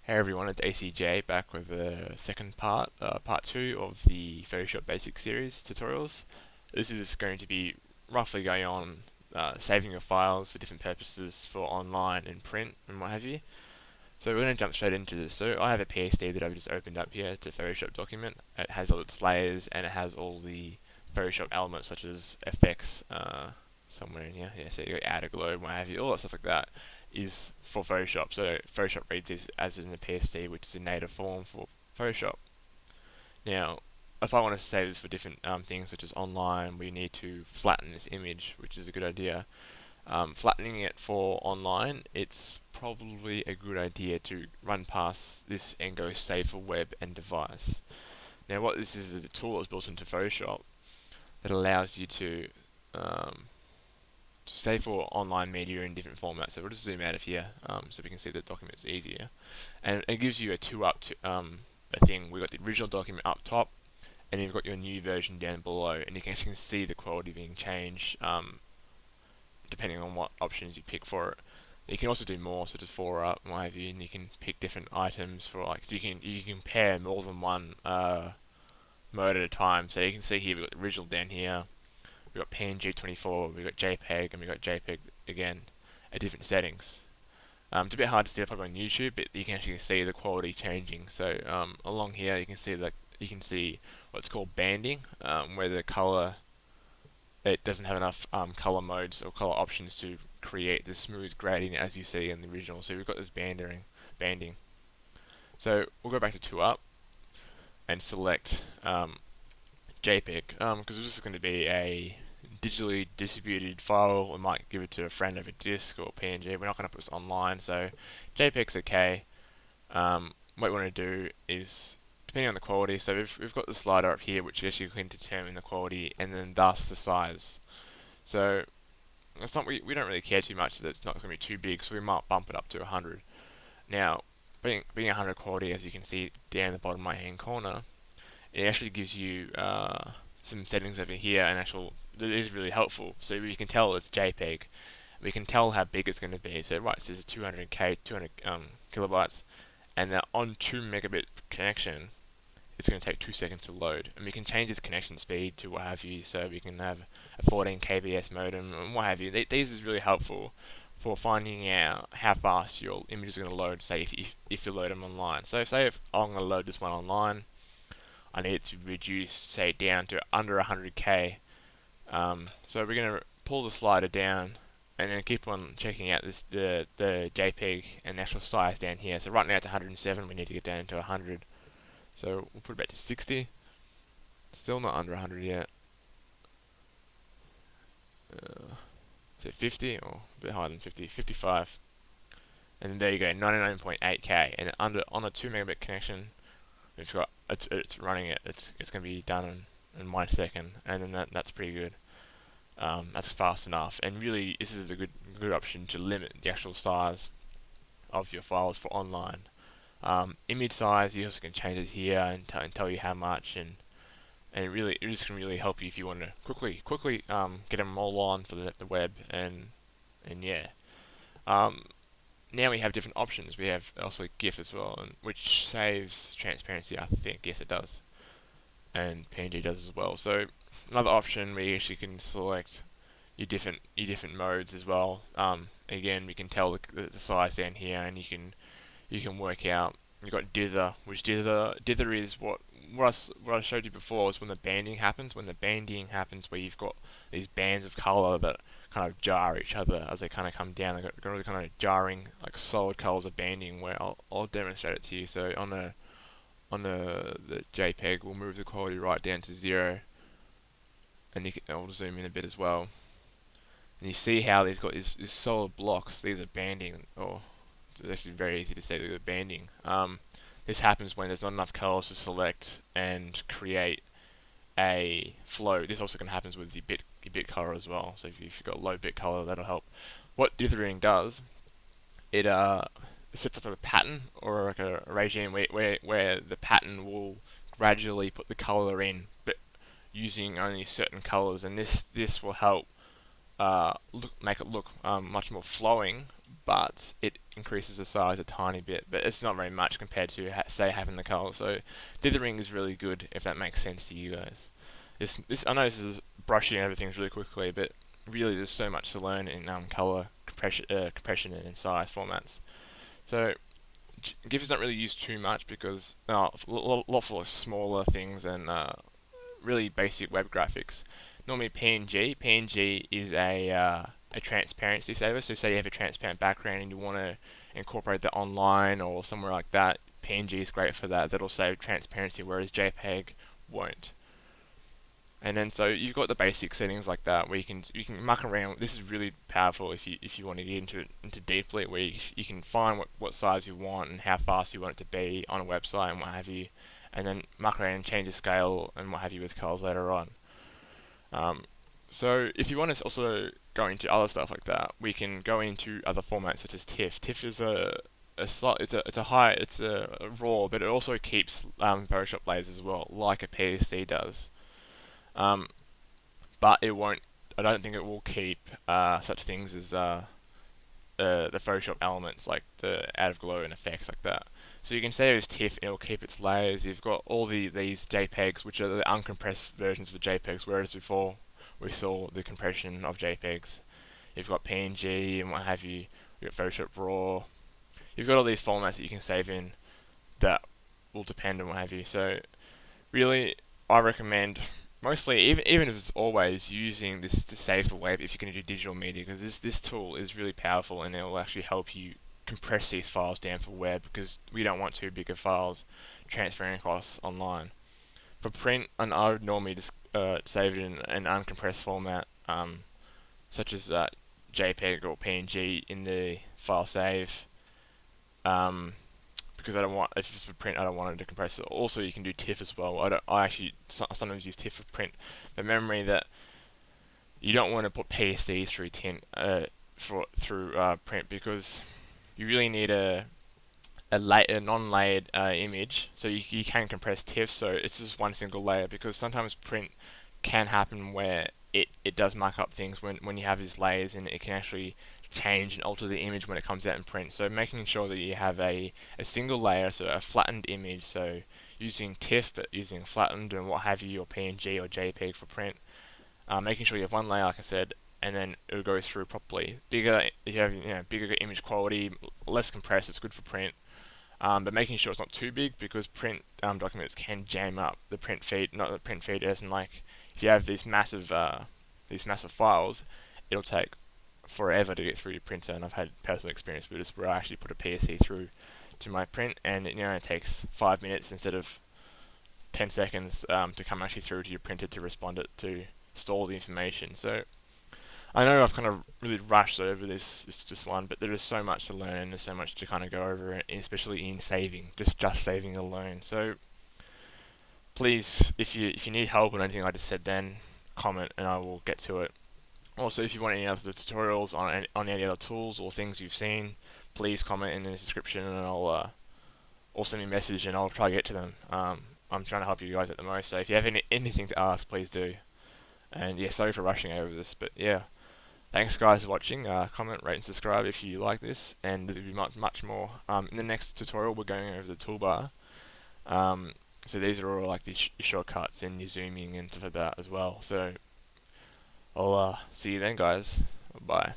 Hey everyone, it's ACJ back with the second part, part 2 of the Photoshop Basics series tutorials. This is going to be roughly going on saving your files for different purposes for online and print and what have you. So we're going to jump straight into this. So I have a PSD that I've just opened up here. It's a Photoshop document. It has all its layers and it has all the Photoshop elements such as effects somewhere in here. Yeah, so you got add a globe, what have you, all that stuff like that is for Photoshop. So Photoshop reads this as in the PSD, which is a native form for Photoshop. Now, if I want to save this for different things such as online, we need to flatten this image, which is a good idea. Flattening it for online, it's probably a good idea to run past this and go save for web and device. Now what this is a tool that's built into Photoshop that allows you to save for online media in different formats. So we'll just zoom out of here so we can see the documents easier. And it gives you a a thing. We've got the original document up top and you've got your new version down below, and you can actually see the quality being changed depending on what options you pick for it. You can also do more, such as 4 up and what have you, and you can pick different items for so you can pair more than one mode at a time. So you can see here we've got the original down here, we've got PNG 24, we've got JPEG, and we've got JPEG again at different settings. It's a bit hard to see if I'm on YouTube, but you can actually see the quality changing. So along here you can see what's called banding, where the color it doesn't have enough color modes or color options to create the smooth gradient as you see in the original. So we've got this banding. So we'll go back to 2 up and select JPEG because this is going to be a digitally distributed file. We might give it to a friend over disk or PNG. We're not going to put this online, so JPEG's okay. What we want to do is, depending on the quality, so we've got the slider up here which actually can determine the quality and then thus the size. So it's not we don't really care too much that it's not going to be too big, so we might bump it up to 100. Now, being 100 quality, as you can see down the bottom right hand corner, it actually gives you some settings over here, and that is really helpful. So we can tell it's JPEG. We can tell how big it's going to be. So right, it says 200k, 200 kilobytes, and then on 2 megabit connection, it's going to take 2 seconds to load. And we can change this connection speed to what have you, so we can have a 14 kbs modem and what have you. These is really helpful for finding out how fast your image is going to load, say if you load them online. So say if I'm going to load this one online, I need it to reduce, say, down to under 100k. So we're going to pull the slider down and then keep on checking out the JPEG and actual size down here. So right now it's 107, we need to get down to 100. So we'll put it back to 60. Still not under 100 yet. So 50, or a bit higher than 50, 55. And then there you go, 99.8k. And on a 2 megabit connection, we've got it's running it. It's going to be done in 1 second, and then that's pretty good. That's fast enough, and really this is a good option to limit the actual size of your files for online. Image size, you also can change it here and tell you how much, and it just can really help you if you want to quickly get them all on for the web, and yeah. Now we have different options. We have also GIF as well, which saves transparency, I think. Yes, it does, and PNG does as well. So another option, we actually can select your different modes as well. Again, we can tell the size down here, and you can work out. You've got dither, which dither is what I showed you before, is when the banding happens. When the banding happens, where you've got these bands of color that kind of jar each other as they kind of come down. They've got really kind of jarring, like solid colors of banding. Where I'll demonstrate it to you. So on the JPEG, we'll move the quality right down to 0, and I'll zoom in a bit as well. And you see how they've got these solid blocks. These are banding, or it's actually very easy to say they're banding. This happens when there's not enough colors to select and create a flow. This also can happen with the bit color as well. So if you've got low bit color, that'll help. What dithering does, it sets up a pattern or like a regime where the pattern will gradually put the color in, but using only certain colors, and this will help make it look much more flowing, but it increases the size a tiny bit, but it's not very much compared to say having the color. So dithering is really good, if that makes sense to you guys. This I know this is brushing over things really quickly, but really there's so much to learn in color compression and size formats. So GIF is not really used too much because a lot for smaller things and really basic web graphics. Normally PNG is a transparency saver. So say you have a transparent background and you want to incorporate that online or somewhere like that, PNG is great for that. That'll save transparency, whereas JPEG won't. And then so you've got the basic settings like that where you can muck around. This is really powerful if you want to get into deeply, where you can find what size you want and how fast you want it to be on a website and what have you, and then muck around and change the scale and what have you with colors later on. So if you want to also go into other stuff like that, we can go into other formats such as tiff. Tiff is it's a raw, but it also keeps Photoshop layers as well, like a PSD does. Um, but it won't. I don't think it will keep such things as the Photoshop elements like the out of glow and effects like that. So you can say it was TIFF, and it will keep its layers. You've got all these JPEGs, which are the uncompressed versions of the JPEGs, whereas before we saw the compression of JPEGs. You've got PNG and what have you. You've got Photoshop RAW. You've got all these formats that you can save in that will depend on what have you. So really, I recommend mostly, even if it's always using this to save the web if you're going to do digital media, because this tool is really powerful and it will actually help you compress these files down for web, because we don't want too big of files transferring across online. For print, and I would normally just save it in an uncompressed format, such as JPEG or PNG in the file save. Because I don't want, if it's for print, I don't want it to compress it. Also, you can do TIFF as well. I actually sometimes use TIFF for print. But memory that you don't want to put PSDs through print, because you really need a non-layered image, so you can compress TIFF. So it's just one single layer, because sometimes print can happen where it does muck up things when you have these layers, and it can actually change and alter the image when it comes out in print. So making sure that you have a single layer, so a flattened image, so using TIFF but using flattened and what have you, or PNG or JPEG for print. Making sure you have one layer, like I said, and then it will go through properly. Bigger, you have bigger image quality, less compressed. It's good for print. But making sure it's not too big, because print documents can jam up the print feed. Not the print feed, as in, like, if you have these massive files, it'll take forever to get through your printer. And I've had personal experience with this, where I actually put a PSD through to my print, and it takes 5 minutes instead of 10 seconds to come actually through to your printer to respond it to store the information. So I know I've kind of really rushed over this just one, but there is so much to learn. There's so much to kind of go over, especially in saving, just saving alone. So please, if you need help on anything I just said, then comment and I will get to it. Also, if you want any other tutorials on any other tools or things you've seen, please comment in the description, and I'll send me a message and I'll try to get to them. I'm trying to help you guys at the most, so if you have anything to ask, please do. And yeah, sorry for rushing over this, but yeah. Thanks guys for watching. Comment, rate and subscribe if you like this, and there'll be much more. In the next tutorial we're going over the toolbar. So these are all like the shortcuts and your zooming and stuff like that as well. So I'll see you then guys. Bye.